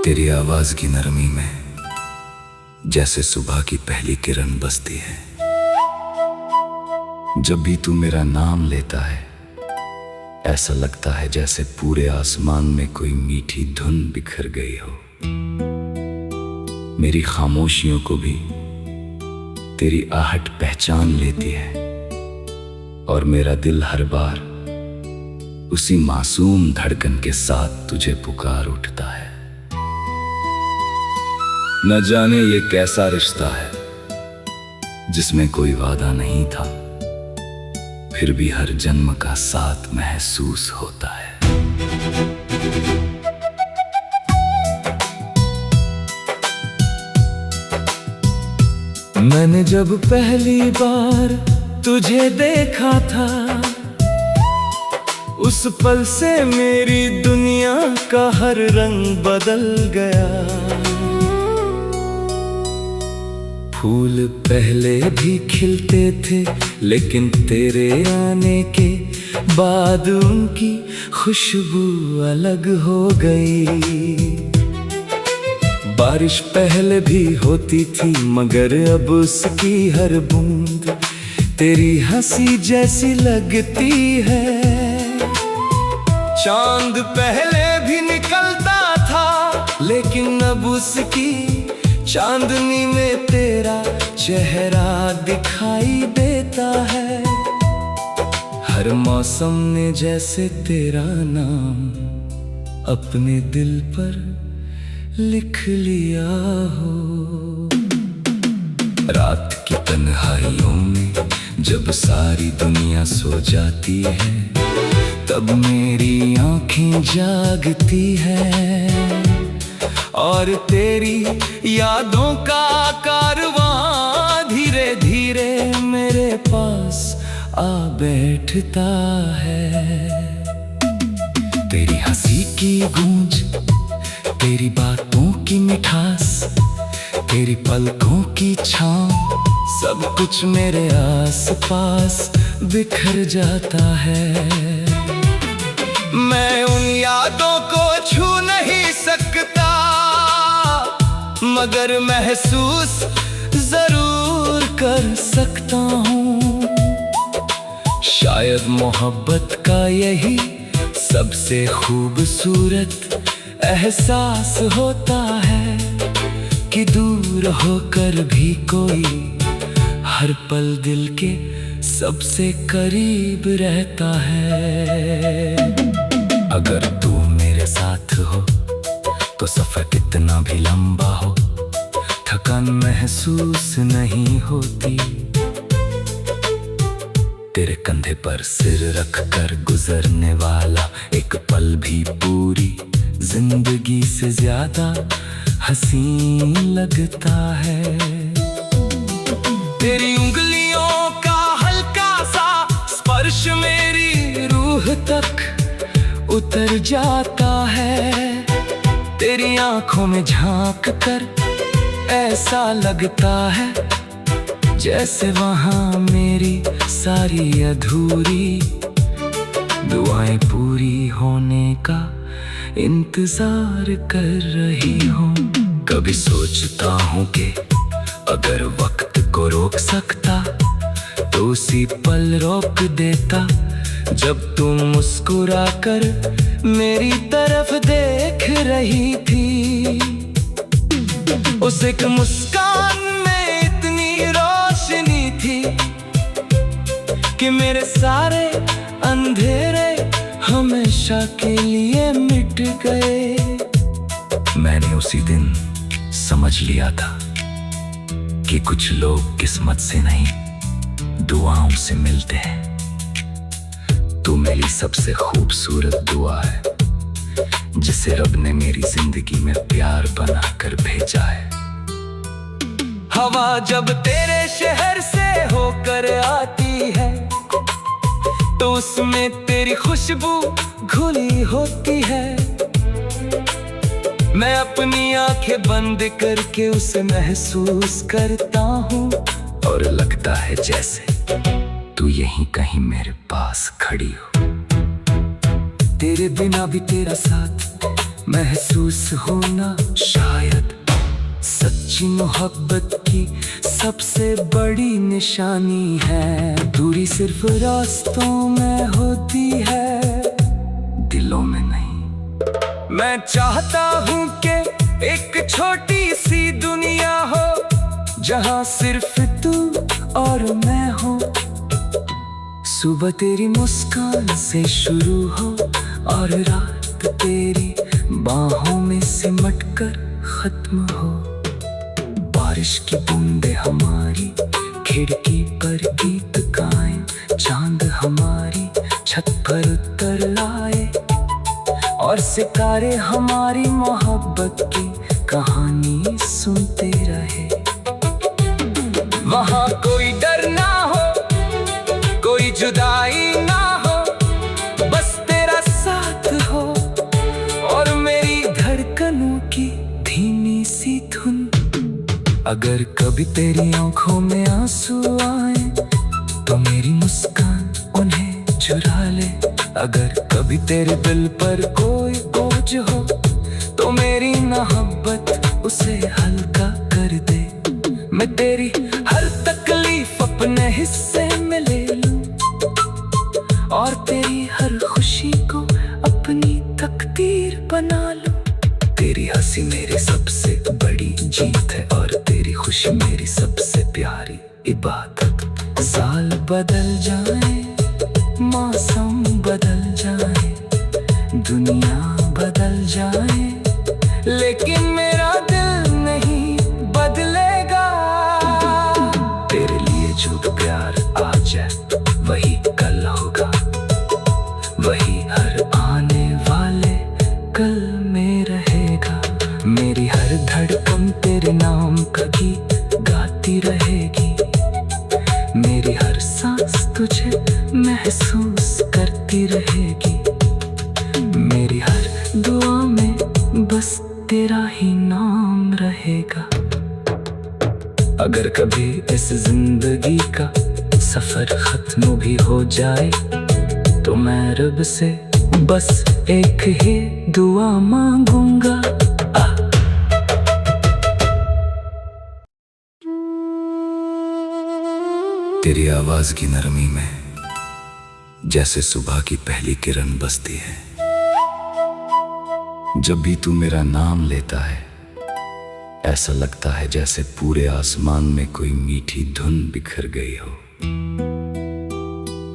तेरी आवाज की नरमी में जैसे सुबह की पहली किरण बसती है। जब भी तू मेरा नाम लेता है ऐसा लगता है जैसे पूरे आसमान में कोई मीठी धुन बिखर गई हो। मेरी खामोशियों को भी तेरी आहट पहचान लेती है और मेरा दिल हर बार उसी मासूम धड़कन के साथ तुझे पुकार उठता है। न जाने ये कैसा रिश्ता है जिसमें कोई वादा नहीं था, फिर भी हर जन्म का साथ महसूस होता है। मैंने जब पहली बार तुझे देखा था, उस पल से मेरी दुनिया का हर रंग बदल गया। फूल पहले भी खिलते थे लेकिन तेरे आने के बाद उनकी खुशबू अलग हो गई। बारिश पहले भी होती थी मगर अब उसकी हर बूंद तेरी हंसी जैसी लगती है। चांद पहले भी निकलता था लेकिन अब उसकी चांदनी में तेरा चेहरा दिखाई देता है। हर मौसम ने जैसे तेरा नाम अपने दिल पर लिख लिया हो। रात की तन्हाइयों में जब सारी दुनिया सो जाती है तब मेरी आंखें जागती है और तेरी यादों का कारवां धीरे धीरे मेरे पास आ बैठता है। तेरी हंसी की गूंज, तेरी बातों की मिठास, तेरी पलकों की छाँव, सब कुछ मेरे आसपास बिखर जाता है। मैं उन यादों को छू नहीं सकता मगर महसूस जरूर कर सकता हूँ। शायद मोहब्बत का यही सबसे खूबसूरत एहसास होता है कि दूर होकर भी कोई हर पल दिल के सबसे करीब रहता है। अगर तू मेरे साथ हो तो सफर कितना भी लंबा हो थकान महसूस नहीं होती। तेरे कंधे पर सिर रख कर गुजरने वाला एक पल भी पूरी जिंदगी से ज्यादा हसीन लगता है। तेरी उंगलियों का हल्का सा स्पर्श मेरी रूह तक उतर जाता है। तेरी आंखों में झांक कर ऐसा लगता है जैसे वहां मेरी सारी अधूरी दुआएं पूरी होने का इंतजार कर रही हूँ। कभी सोचता हूँ कि अगर वक्त को रोक सकता तो उसी पल रोक देता जब तुम मुस्कुराकर मेरी तरफ देख रही थी। उस एक मुस्कान में इतनी रोशनी थी कि मेरे सारे अंधेरे हमेशा के लिए मिट गए। मैंने उसी दिन समझ लिया था कि कुछ लोग किस्मत से नहीं दुआओं से मिलते हैं। तू मेरी सबसे खूबसूरत दुआ है जिसे रब ने मेरी जिंदगी में प्यार बना कर भेजा है। हवा जब तेरे शहर से होकर आती है तो उसमें तेरी खुशबू घुली होती है। मैं अपनी आंखें बंद करके उसे महसूस करता हूँ और लगता है जैसे तू यहीं कहीं मेरे पास खड़ी हो। तेरे बिना भी तेरा साथ महसूस होना शायद सच्ची मोहब्बत की सबसे बड़ी निशानी है। दूरी सिर्फ रास्तों में होती है, दिलों में नहीं। मैं चाहता हूँ कि एक छोटी सी दुनिया हो जहाँ सिर्फ तू और मैं हो। सुबह तेरी मुस्कान से शुरू हो और रात तेरी बाहों में सिमट कर खत्म हो। बारिश की बूंदे हमारी खिड़की पर गीत गाएं, चांद हमारी छत पर उतर आए और सितारे हमारी मोहब्बत की कहानी सुनते रहे। वहाँ कोई डर ना हो, कोई जुदाई ना हो, बस तेरा साथ हो और मेरी धड़कनों की धीमी सी धुन। अगर कभी तेरी आंखों में आंसू आए तो मेरी मुस्कान उन्हें चुरा ले। अगर कभी तेरे दिल पर कोई बोझ हो तो मेरी मोहब्बत उसे हल्का कर दे। मैं तेरी हर तकलीफ अपने हिस्से में ले लूं और तेरी हर खुशी को अपनी तकदीर बना लूं। तेरी हंसी मेरी सबसे बड़ी जीत है और तेरी खुशी मेरी सबसे प्यारी इबादत। साल बदल जाए, मौसम बदल जाए, दुनिया बदल जाए, लेकिन मेरा दिल नहीं बदलेगा। तेरे लिए जो प्यार आज है वही कल होगा, वही हर आने वाले कल में रहेगा। मेरी हर धड़कन तेरे नाम का गीत गाती रहेगी, मेरी हर सांस तुझे महसूस करती रहेगी। मेरी हर दुआ में बस तेरा ही नाम रहेगा। अगर कभी इस जिंदगी का सफर खत्म भी हो जाए तो मैं रब से बस एक ही दुआ मांगूंगा। तेरी आवाज की नरमी में जैसे सुबह की पहली किरण बसती है। जब भी तू मेरा नाम लेता है ऐसा लगता है जैसे पूरे आसमान में कोई मीठी धुन बिखर गई हो।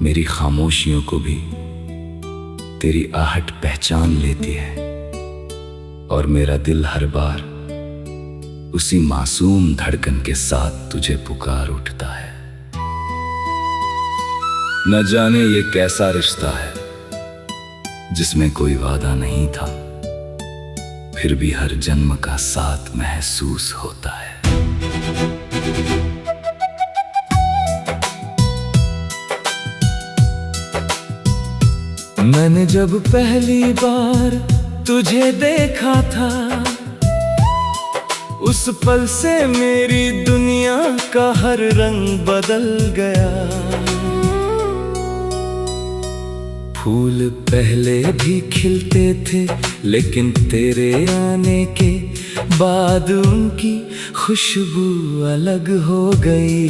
मेरी खामोशियों को भी तेरी आहट पहचान लेती है और मेरा दिल हर बार उसी मासूम धड़कन के साथ तुझे पुकार उठता है। न जाने ये कैसा रिश्ता है जिसमें कोई वादा नहीं था, फिर भी हर जन्म का साथ महसूस होता है। मैंने जब पहली बार तुझे देखा था उस पल से मेरी दुनिया का हर रंग बदल गया। फूल पहले भी खिलते थे लेकिन तेरे आने के बाद उनकी खुशबू अलग हो गई।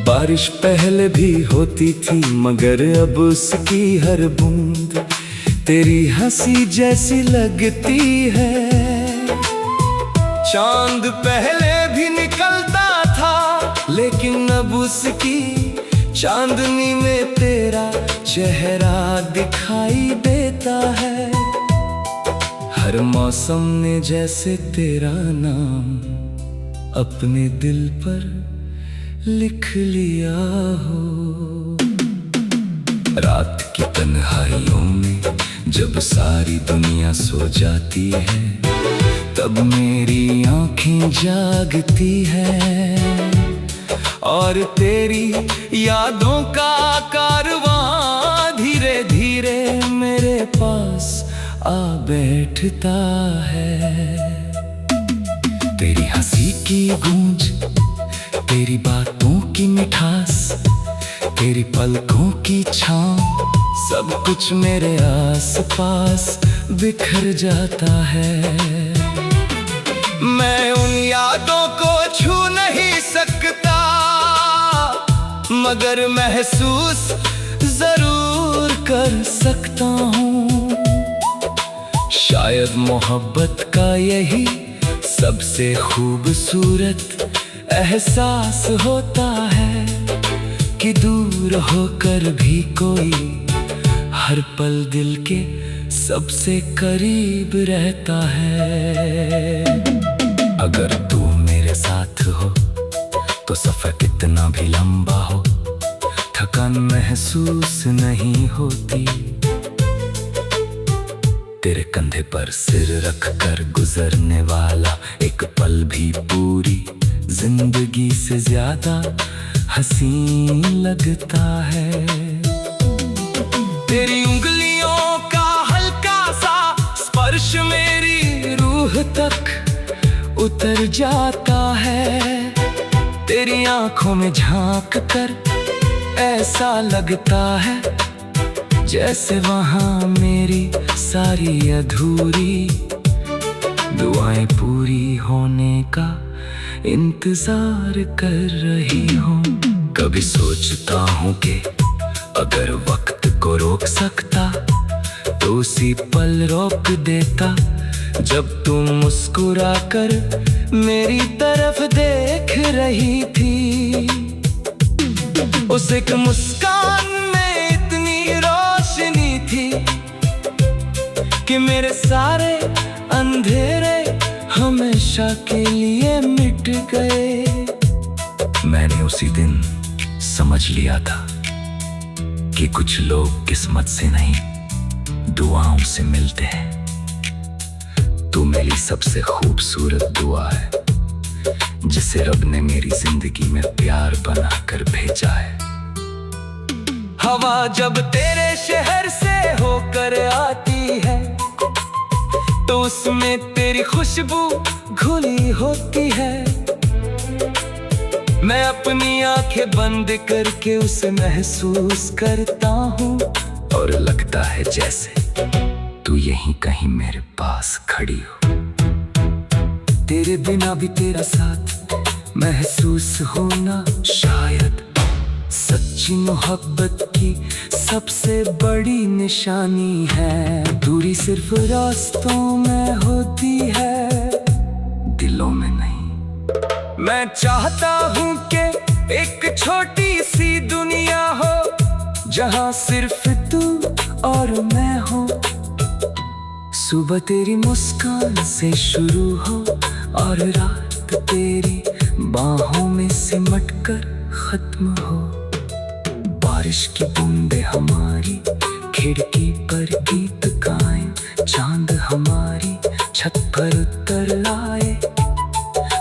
बारिश पहले भी होती थी मगर अब उसकी हर बूंद तेरी हंसी जैसी लगती है। चांद पहले भी निकलता था लेकिन अब उसकी चांदनी में तेरा चेहरा दिखाई देता है। हर मौसम ने जैसे तेरा नाम अपने दिल पर लिख लिया हो। रात की तन्हाइयों में जब सारी दुनिया सो जाती है तब मेरी आंखें जागती है और तेरी यादों का कारवां धीरे धीरे मेरे पास आ बैठता है। तेरी हंसी की गूंज, तेरी बातों की मिठास, तेरी पलकों की छाँव सब कुछ मेरे आसपास बिखर जाता है। मैं उन यादों को छू नहीं सकता, मगर महसूस जरूर कर सकता हूँ। शायद मोहब्बत का यही सबसे खूबसूरत एहसास होता है कि दूर होकर भी कोई हर पल दिल के सबसे करीब रहता है। अगर तू मेरे साथ हो तो सफर कितना भी लंबा हो, थकान महसूस नहीं होती। तेरे कंधे पर सिर रख कर गुजरने वाला एक पल भी पूरी जिंदगी से ज्यादा हसीन लगता है। तेरी उंगलियों का हल्का सा स्पर्श मेरी रूह तक उतर जाता है। तेरी आंखों में झांक कर ऐसा लगता है जैसे वहां मेरी सारी अधूरी दुआएं पूरी होने का इंतजार कर रही हूँ। कभी सोचता हूँ कि अगर वक्त को रोक सकता तो उसी पल रोक देता, जब तुम मुस्कुरा कर मेरी तरफ देख रही थी। उस एक मुस्कान में इतनी रोशनी थी कि मेरे सारे अंधेरे हमेशा के लिए मिट गए। मैंने उसी दिन समझ लिया था कि कुछ लोग किस्मत से नहीं दुआओं से मिलते हैं। तू मेरी सबसे खूबसूरत दुआ है जिसे रब ने मेरी जिंदगी में प्यार बना कर भेजा है। हवा जब तेरे शहर से होकर आती है तो उसमें तेरी खुशबू घुली होती है। मैं अपनी आंखें बंद करके उसे महसूस करता हूँ और लगता है जैसे तू यहीं कहीं मेरे पास खड़ी हो। तेरे बिना भी तेरा साथ महसूस होना शायद सच्ची मोहब्बत की सबसे बड़ी निशानी है। दूरी सिर्फ रास्तों में होती है, दिलों में नहीं। मैं चाहता हूँ कि एक छोटी सी दुनिया हो जहाँ सिर्फ तू और मैं हो। सुबह तेरी मुस्कान से शुरू हो और रात तेरी बाहों में सिमट कर खत्म हो। बारिश की बूंदे हमारी खिड़की पर गीत गाएं, चांद हमारी छत पर उतर आए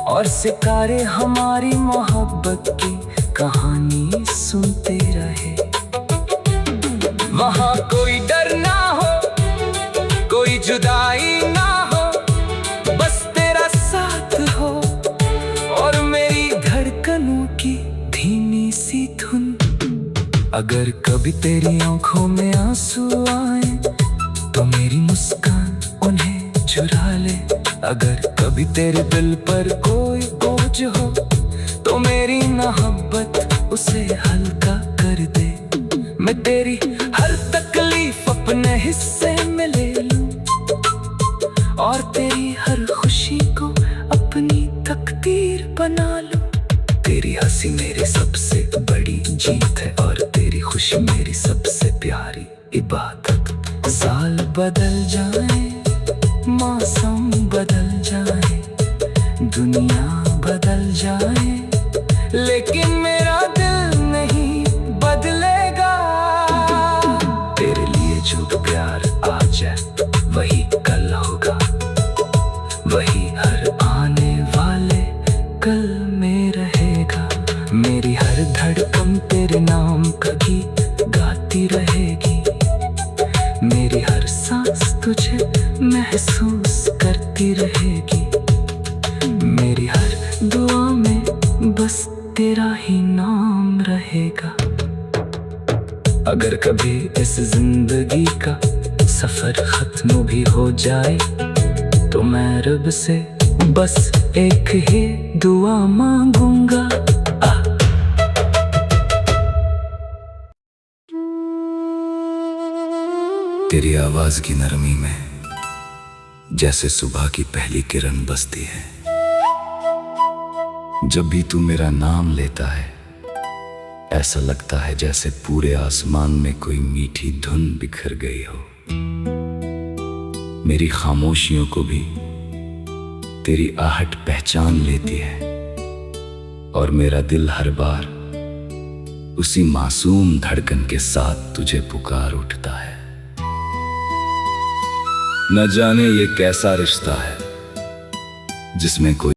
और सितारे हमारी मोहब्बत की कहानी सुनते रहे। वहाँ कोई डर ना हो, कोई जुदाई ना हो, बस तेरा साथ हो और मेरी धड़कनों की धीमी सी धुन। अगर कभी तेरी आंखों में आंसू आए तो मेरी मुस्कान उन्हें चुरा ले। अगर कभी तेरे दिल पर कोई बोझ हो तो मेरी मोहब्बत उसे हल्का कर दे। मैं तेरी हर तकलीफ अपने हिस्से में ले लूं और तेरी हर खुशी को अपनी तकदीर बना लूं। तेरी हंसी मेरी सबसे बड़ी जीत है और तेरी खुशी मेरी सबसे प्यारी इबादत। साल बदल जाए, मौसम बदल जाए, दुनिया बदल जाए, लेकिन मेरा दिल नहीं बदलेगा। तेरे लिए जो प्यार आज है वही कल होगा, वही हर आने वाले कल में रहेगा। मेरी हर धड़कन तेरे नाम का गीत गाती रहेगी। मेरी हर सांस तुझे महसूस करती रहेगी। मेरी हर दुआ में बस तेरा ही नाम रहेगा। अगर कभी इस जिंदगी सफर खत्म भी हो जाए तो मैं रब से बस एक ही दुआ मांगूंगा। तेरी आवाज की नरमी में जैसे सुबह की पहली किरण बसती है। जब भी तू मेरा नाम लेता है ऐसा लगता है जैसे पूरे आसमान में कोई मीठी धुन बिखर गई हो। मेरी खामोशियों को भी तेरी आहट पहचान लेती है और मेरा दिल हर बार उसी मासूम धड़कन के साथ तुझे पुकार उठता है। न जाने ये कैसा रिश्ता है जिसमें कोई